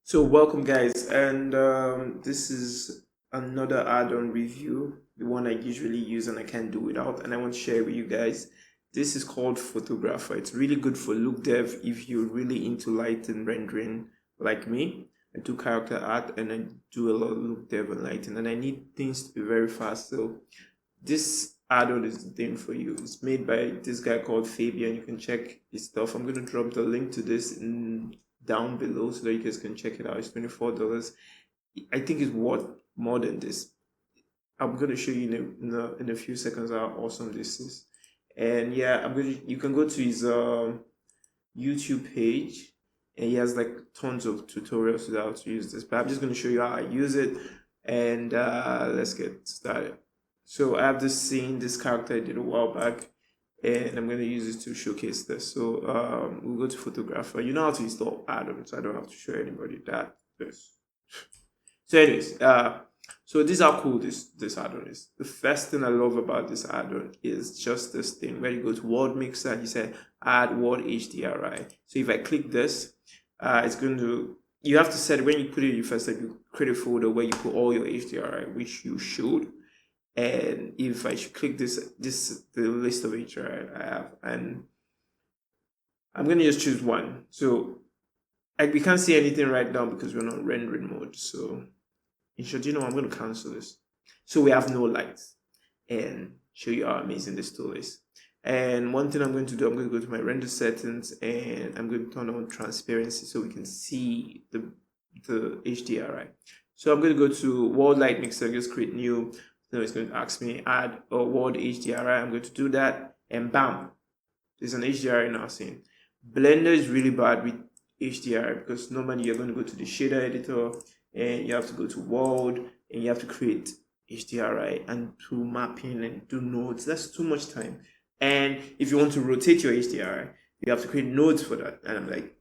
So welcome guys, and this is another add-on review, the one I usually use and I can't do without, and I want to share with you guys. This is called Photographer. It's really good for look dev if you're really into light and rendering like me. I do character art and I do a lot of look dev and lighting, and I need things to be very fast. So this add-on is the thing for you. It's made by this guy called Fabian. You can check his stuff. I'm gonna drop the link to this down below so that you guys can check it out. It's $24. I think it's worth more than this. I'm gonna show you in a few seconds how awesome this is. And yeah, you can go to his YouTube page, and he has like tons of tutorials on how to use this. But I'm just gonna show you how I use it, and let's get started. So I have this scene, this character I did a while back, and I'm going to use it to showcase this. So we'll go to photographer. You know how to install add-ons, so I don't have to show anybody that. So anyways, so this is how cool this add-on is. The first thing I love about this add-on is just this thing where you go to World Mixer, you say add World HDRI. So if I click this, it's going to, you have to set, when you put it in your first step, you create a folder where you put all your HDRI, which you should. And if I should click the list of HDRI I have, and I'm going to just choose one. So we can't see anything right now because we're not rendering mode. So in short, I'm going to cancel this. So we have no lights, and show you how amazing this tool is. And one thing I'm going to do, I'm going to go to my render settings and I'm going to turn on transparency so we can see the HDRI. So I'm going to go to World Light Mixer, just create new. Now it's going to ask me add a World HDRI. I'm going to do that, and bam, there's an HDRI now saying. Blender is really bad with HDRI because normally you're going to go to the shader editor and you have to go to World and you have to create HDRI and do mapping and do nodes. That's too much time. And if you want to rotate your HDRI, you have to create nodes for that. And I'm like,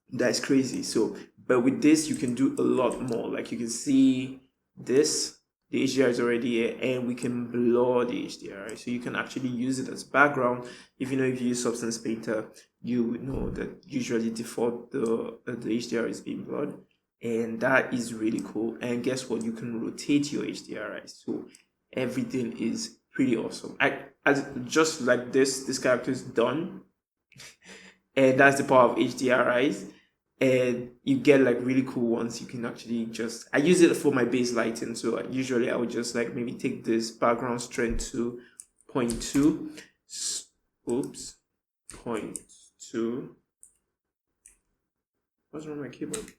that's crazy. So, but with this, you can do a lot more. Like you can see this. The HDRI is already here, and we can blur the HDRI. So you can actually use it as background. If you use Substance Painter, you would know that usually default the HDRI is being blurred. And that is really cool. And guess what? You can rotate your HDRI. So everything is pretty awesome. Just like this character is done. And that's the power of HDRIs. And you get like really cool ones. You can actually I use it for my base lighting. So usually I would just like maybe take this background strength to 0.2. Oops, 0.2. What's wrong with my keyboard?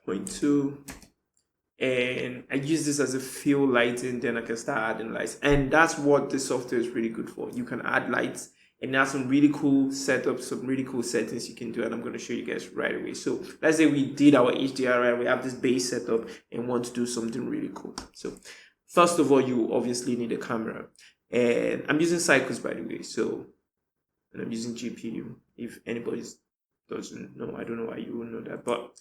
0.2. And I use this as a fill lighting, then I can start adding lights. And that's what this software is really good for. You can add lights. And there's some really cool setups, some really cool settings you can do, and I'm going to show you guys right away. So let's say we did our HDRI, we have this base setup and want to do something really cool. So first of all, you obviously need a camera. And I'm using Cycles, by the way. So, and I'm using GPU. If anybody doesn't know, I don't know why you would know that. But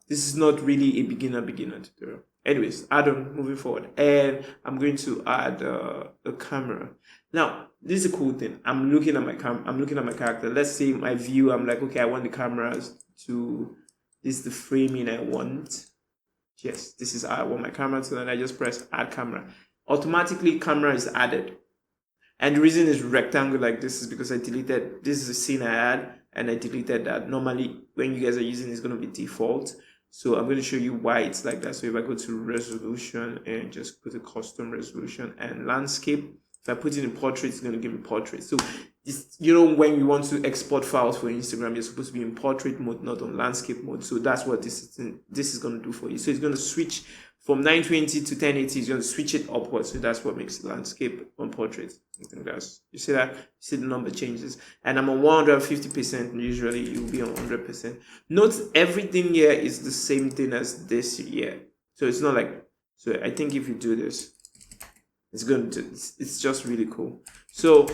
this is not really a beginner tutorial. Anyways, moving forward, and I'm going to add a camera. Now, this is a cool thing. I'm looking at my character. Let's say my view, I'm like, okay, I want the cameras to, this is the framing I want. Yes, this is how I want my camera to, and I just press add camera. Automatically, camera is added. And the reason it's rectangle like this is because this is a scene I had, and I deleted that. Normally, when you guys are using it's going to be default. So I'm going to show you why it's like that. So if I go to resolution and just put a custom resolution and landscape, if I put it in portrait, it's going to give me portrait. So when you want to export files for Instagram, you're supposed to be in portrait mode, not on landscape mode. So that's what this is going to do for you. So it's going to switch from 920 to 1080. It's going to switch it upwards. So that's what makes landscape on portrait. I think you see that? You see the number changes. And I'm on 150%. Usually you'll be on 100%. Note everything here is the same thing as this here. So it's not like, so I think if you do this, it's just really cool. So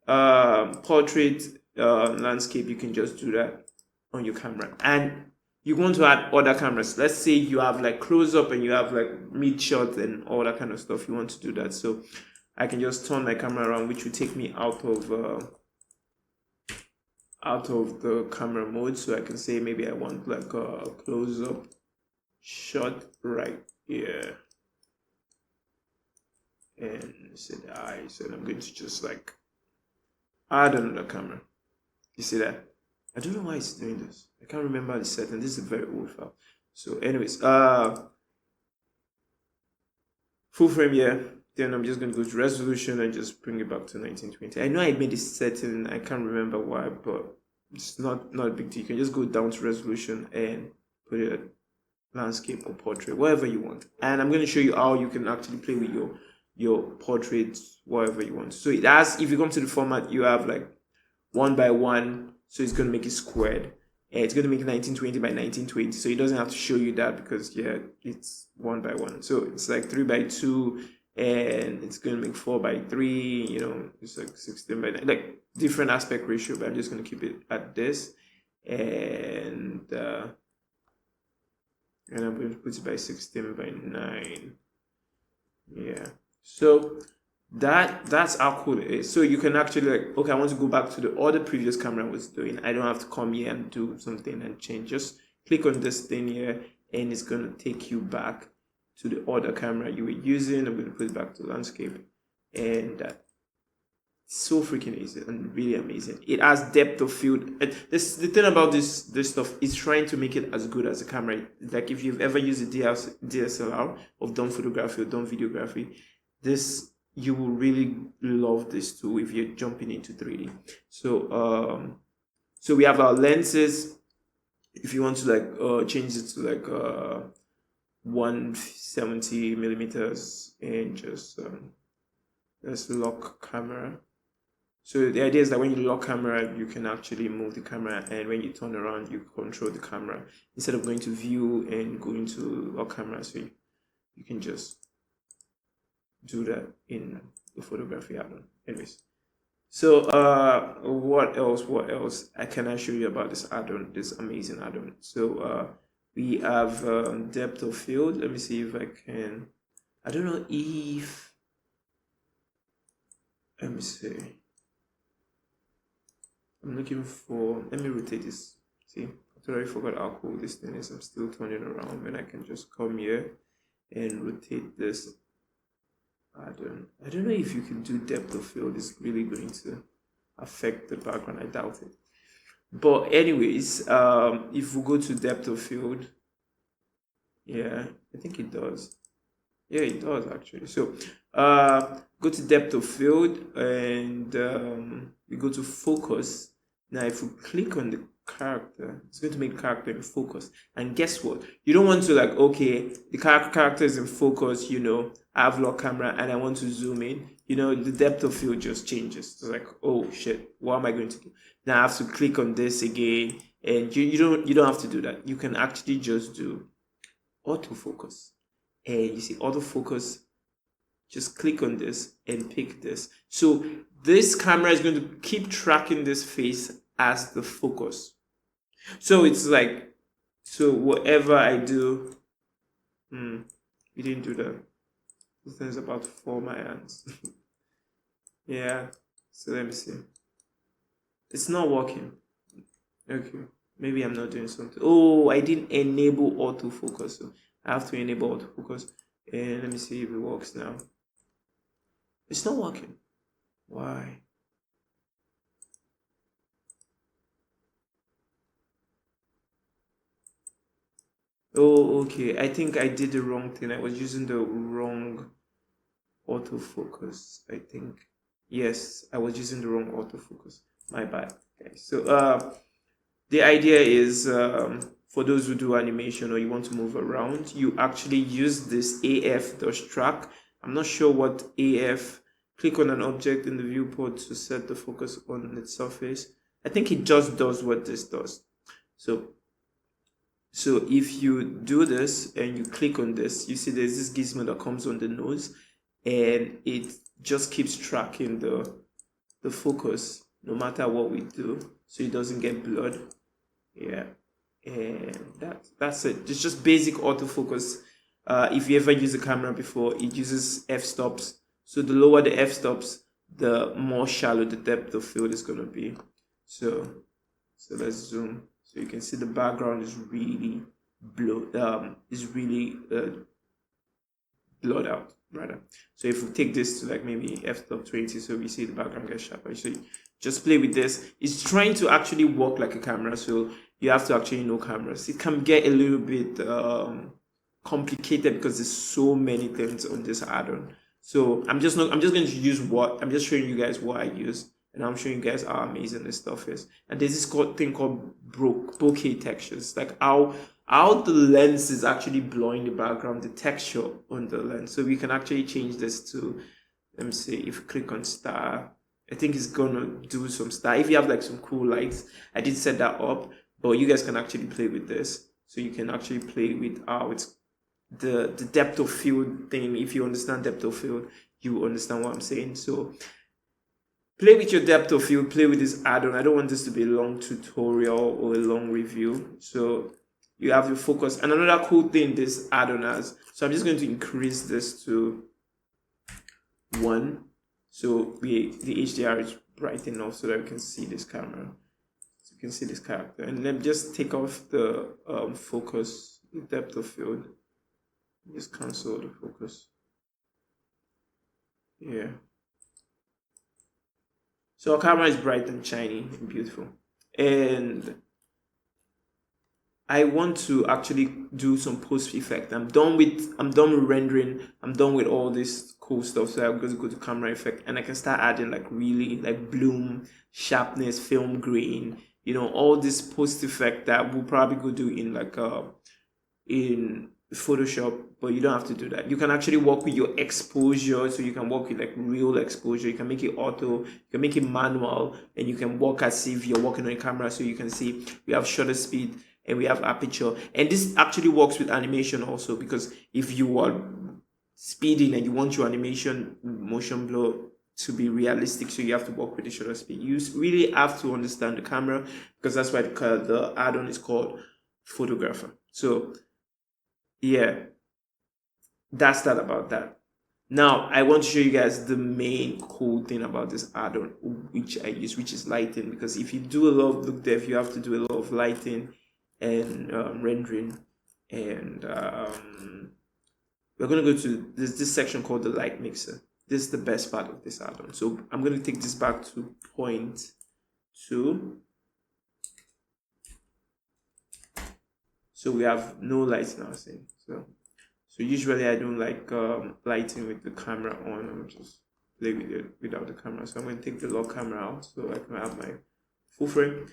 portrait, landscape, you can just do that on your camera. And you want to add other cameras. Let's say you have like close up and you have like mid shot and all that kind of stuff. You want to do that. So I can just turn my camera around, which will take me out of out of the camera mode, so I can say maybe I want like a close-up shot right here, and say the eyes, and I'm going to just like add another camera. You see that? I don't know why it's doing this. I can't remember the setting. This is a very old file. So anyways, full frame here. Then I'm just going to go to resolution and just bring it back to 1920. I know I made this setting. I can't remember why, but it's not a big deal. You can just go down to resolution and put it at landscape or portrait, whatever you want. And I'm going to show you how you can actually play with your portraits, whatever you want. So it has, if you come to the format, you have like 1 by 1. So it's going to make it squared. And it's going to make it 1920 by 1920. So it doesn't have to show you that because, yeah, it's 1 by 1. So it's like 3 by 2. And it's going to make 4 by 3, you know, it's like 16 by 9, like different aspect ratio, but I'm just going to keep it at this. And I'm going to put it by 16 by 9. Yeah. So that's how cool it is. So you can actually like, okay, I want to go back to the other previous camera I was doing. I don't have to come here and do something and change. Just click on this thing here and it's going to take you back to the other camera you were using. I'm going to put it back to landscape, and it's so freaking easy and really amazing. It has depth of field. And the thing about this stuff is trying to make it as good as a camera. Like if you've ever used a DSLR or done photography or done videography, you will really love this tool if you're jumping into 3D. So so we have our lenses. If you want to like change it to like 170 millimeters and just lock camera. So the idea is that when you lock camera, you can actually move the camera, and when you turn around, you control the camera instead of going to view and going to lock camera. So you can just do that in the photography add-on. Anyways, so what else can I show you about this add-on, this amazing add-on? So we have depth of field. Let me see if I can. I don't know if. Let me see. I'm looking for. Let me rotate this. See, I already forgot how cool this thing is. I'm still turning around, and I can just come here and rotate this. I don't know if you can do depth of field. It's really going to affect the background. I doubt it. But anyways, if we go to depth of field, yeah, I think it does. Yeah, it does actually. So go to depth of field, and we go to focus. Now if we click on the character, it's going to make the character in focus. And guess what? You don't want to like, okay, the character is in focus, you know, I have lock camera and I want to zoom in, you know, the depth of field just changes. It's like, oh shit, what am I going to do? Now I have to click on this again, and you don't have to do that. You can actually just do autofocus. And you see autofocus, just click on this and pick this. So this camera is going to keep tracking this face as the focus. So it's like, so whatever I do, we didn't do that. This thing's about to fall my hands. Yeah, so let me see. It's not working. Okay, maybe I'm not doing something. Oh, I didn't enable autofocus. So I have to enable autofocus. And let me see if it works now. It's not working. Why? Oh, okay. I think I did the wrong thing. I was using the wrong autofocus, I think. Yes, I was using the wrong autofocus. My bad. Okay. So the idea is for those who do animation or you want to move around, you actually use this AF track. I'm not sure what AF. Click on an object in the viewport to set the focus on its surface. I think it just does what this does. So if you do this and you click on this, you see there's this gizmo that comes on the nose, and it just keeps tracking the focus no matter what we do, so it doesn't get blurred. Yeah, and that's it. It's just basic autofocus. If you ever use a camera before, it uses f-stops. So the lower the f-stops, the more shallow the depth of field is going to be. So So let's zoom. So you can see the background is really blurred out rather. So if we take this to like maybe f.20, so we see the background gets sharper. So just play with this. It's trying to actually work like a camera, so you have to actually know cameras. It can get a little bit complicated because there's so many things on this add-on. So I'm just going to use I'm just showing you guys what I use, and I'm showing you guys how amazing this stuff is. And there's this thing called bokeh textures, like how the lens is actually blurring the background, the texture on the lens. So we can actually change this to, let me see, if you click on star, I think it's gonna do some star. If you have like some cool lights, I did set that up, but you guys can actually play with this. So you can actually play with how it's the depth of field thing. If you understand depth of field, you understand what I'm saying. So play with your depth of field, play with this add-on. I don't want this to be a long tutorial or a long review. So you have your focus. And another cool thing this add-on has, so I'm just going to increase this to 1. So the HDR is bright enough so that we can see this camera. So you can see this character. And then just take off the focus, the depth of field. Just cancel the focus. Yeah. So our camera is bright and shiny and beautiful. And I want to actually do some post effect. I'm done with rendering. I'm done with all this cool stuff. So I'm going to go to camera effect, and I can start adding like really like bloom, sharpness, film grain, all this post effect that we'll probably go do in like in Photoshop, but you don't have to do that. You can actually work with your exposure, so you can work with like real exposure. You can make it auto, you can make it manual, and you can work as if you're working on a camera. So you can see we have shutter speed and we have aperture, and this actually works with animation also, because if you are speeding and you want your animation motion blur to be realistic, so you have to work with the shutter speed. You really have to understand the camera, because that's why the add-on is called photographer. So yeah, that's that about that. Now I want to show you guys the main cool thing about this add-on, which I use, which is lighting. Because if you do a lot of look dev, you have to do a lot of lighting and rendering. And we're going to go to this section called the light mixer. This is the best part of this add-on. So I'm going to take this back to 0.2. So we have no lights now, saying so usually I don't like lighting with the camera on. I'm just play with it without the camera. So I'm going to take the lock camera out so I can have my full frame.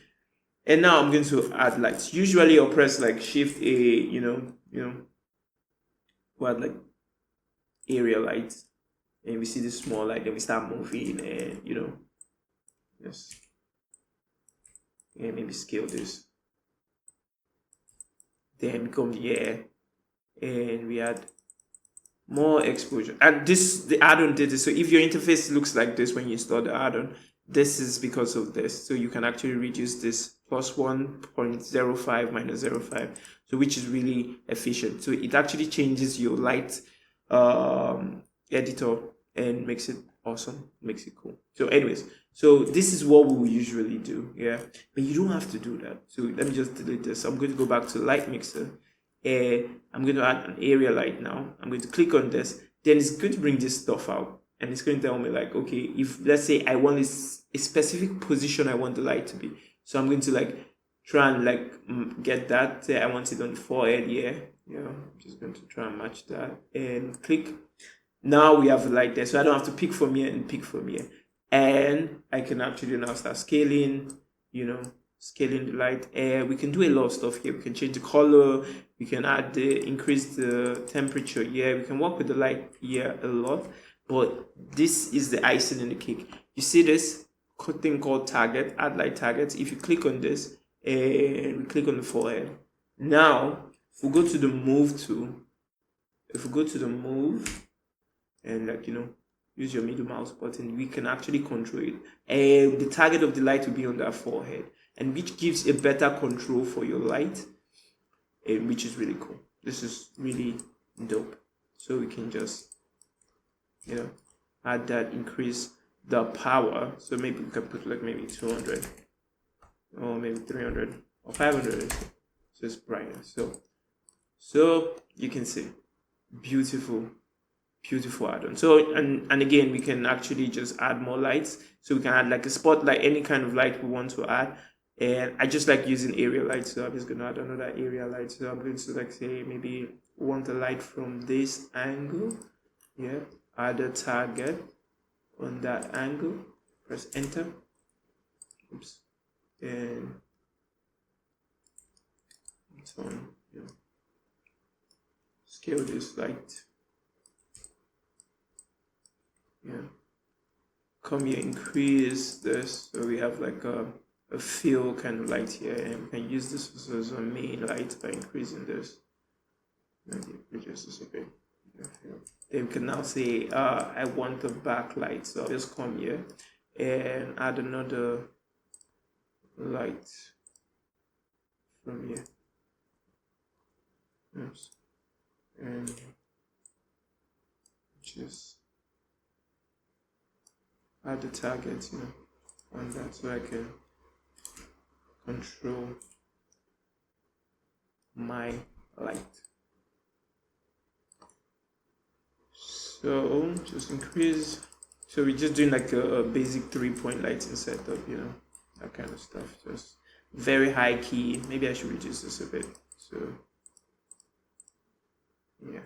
And now I'm going to add lights. Usually I'll press like Shift A, we'll add like area lights, and we see this small light, then we start moving, and yes, and maybe scale this. Then come here, and we add more exposure. And the add-on did this. So if your interface looks like this when you install the add-on, this is because of this. So you can actually reduce this plus 1.05 minus 0.5, so which is really efficient. So it actually changes your light editor and makes it awesome, makes it cool. So anyways, so this is what we will usually do, yeah, but you don't have to do that. So let me just delete this. I'm going to go back to light mixer, and I'm going to add an area light now. I'm going to click on this, then it's going to bring this stuff out, and it's going to tell me like, okay, if let's say I want a specific position I want the light to be, so I'm going to like try and like get that. I want it on the forehead, yeah, I'm just going to try and match that and click. Now we have the light there, so I don't have to pick from here and pick from here, and I can actually now start scaling, scaling the light. We can do a lot of stuff here. We can change the color, we can increase the temperature, yeah, we can work with the light here a lot. But this is the icing in the cake. You see this thing called target, add light targets. If you click on this and we click on the forehead, now if we go to the move tool, and like use your middle mouse button, we can actually control it, and the target of the light will be on that forehead, and which gives a better control for your light, and which is really cool. This is really dope. So we can just add that, increase the power. So maybe we can put like maybe 200. or maybe 300 or 500, so it's brighter. So you can see, beautiful add-on. So and again, we can actually just add more lights. So we can add like a spotlight, any kind of light we want to add. And I just like using area light, so I'm just gonna add another area light. So I'm going to like say maybe want a light from this angle. Yeah, add a target on that angle. Press enter. Oops. And so on. Yeah. Scale this light. Yeah. Come here, increase this, so we have like a fill kind of light here, and we can use this as a main light by increasing this. Maybe reduce this a bit. Then we can now say I want the backlight, so I'll just come here and add another light from here. Oops. And just add the target, on that, so I can control my light. So just increase. So we're just doing like a basic 3-point lighting setup, that kind of stuff. Just very high key. Maybe I should reduce this a bit. So yeah.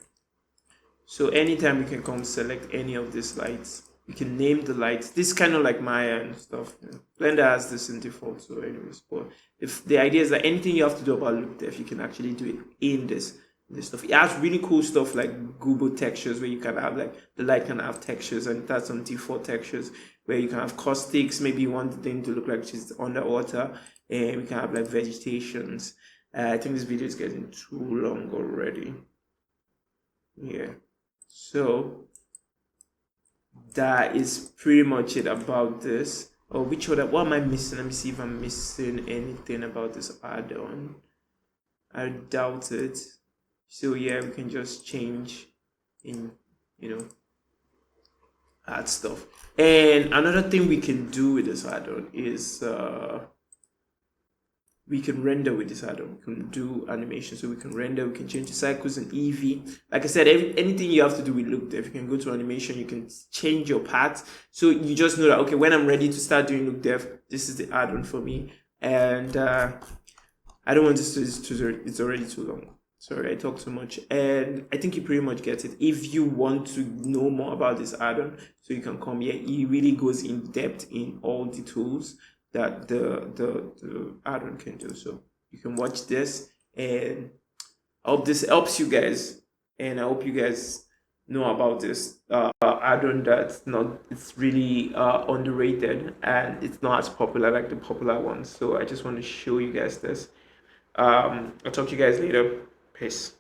So anytime we can come select any of these lights. We can name the lights. This is kind of like Maya and stuff. Blender has this in default, so anyways. But if the idea is that anything you have to do about look depth, you can actually do it in this stuff. It has really cool stuff like Google textures, where you can have like the light can have textures, and that's some default textures where you can have caustics. Maybe you want the thing to look like she's underwater, and we can have like vegetations. I think this video is getting too long already. Yeah. So that is pretty much it about this. Oh, what am I missing? Let me see if I'm missing anything about this add-on. I doubt it. So yeah, we can just change in, add stuff. And another thing we can do with this add-on is we can render with this add-on. We can do animation, so we can render, we can change the cycles and Eevee. Like I said, anything you have to do with look depth, you can go to animation, you can change your path. So you just know that, okay, when I'm ready to start doing look depth, this is the add-on for me. And I don't want this to it's already too long. Sorry, I talk too much. And I think you pretty much get it. If you want to know more about this add-on, so you can come here. It really goes in depth in all the tools that the add-on can do. So you can watch this, and I hope this helps you guys, and I hope you guys know about this add-on it's really underrated, and it's not as popular like the popular ones. So I just want to show you guys this. I'll talk to you guys later. Peace.